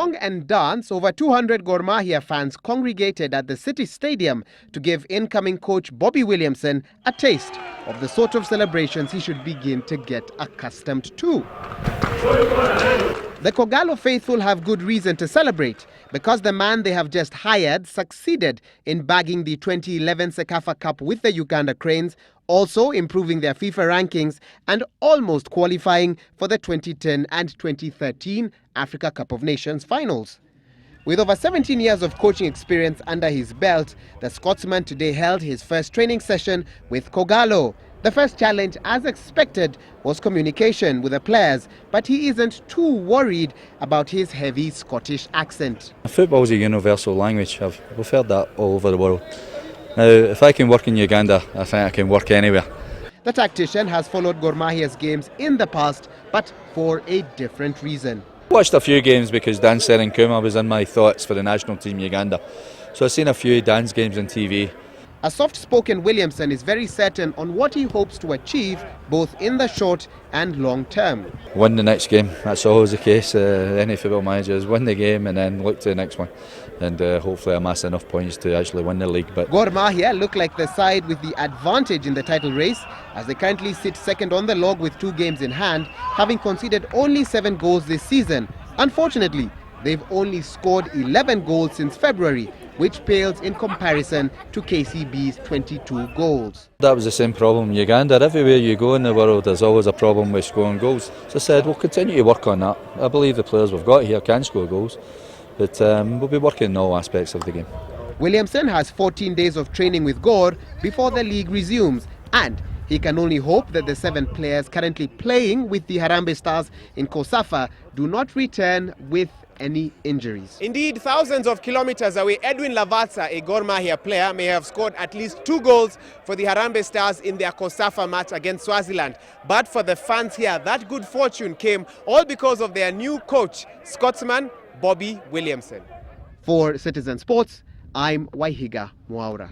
song and dance, over 200 Gor Mahia fans congregated at the City Stadium to give incoming coach Bobby Williamson a taste of the sort of celebrations he should begin to get accustomed to. The Kogalo faithful have good reason to celebrate because the man they have just hired succeeded in bagging the 2011 Sekafa Cup with the Uganda Cranes, also improving their FIFA rankings and almost qualifying for the 2010 and 2013 Africa Cup of Nations finals. With over 17 years of coaching experience under his belt, the Scotsman today held his first training session with Kogalo. The first challenge, as expected, was communication with the players, but he isn't too worried about his heavy Scottish accent. Football is a universal language. We've heard that all over the world. Now, if I can work in Uganda, I think I can work anywhere. The tactician has followed Gor Mahia's games in the past, but for a different reason. Watched a few games because Dan Serenkuma was in my thoughts for the national team Uganda. So I've seen a few Dan's games on TV. A soft-spoken Williamson is very certain on what he hopes to achieve both in the short and long term. Win the next game, that's always the case. Any football managers win the game and then look to the next one. And hopefully amass enough points to actually win the league. But Gor Mahia look like the side with the advantage in the title race as they currently sit second on the log with 2 games in hand, having conceded only 7 goals this season. Unfortunately, they've only scored 11 goals since February, which pales in comparison to KCB's 22 goals. That was the same problem in Uganda. Everywhere you go in the world, there's always a problem with scoring goals. So I said, we'll continue to work on that. I believe the players we've got here can score goals, but we'll be working in all aspects of the game. Williamson has 14 days of training with Gor before the league resumes, and he can only hope that the 7 players currently playing with the Harambee Stars in Kosafa do not return with any injuries. Indeed, thousands of kilometers away, Edwin Lavatsa, a Gor Mahia player, may have scored at least 2 goals for the Harambee Stars in their Kosafa match against Swaziland. But for the fans here, that good fortune came all because of their new coach, Scotsman Bobby Williamson. For Citizen Sports, I'm Waihiga Mwaura.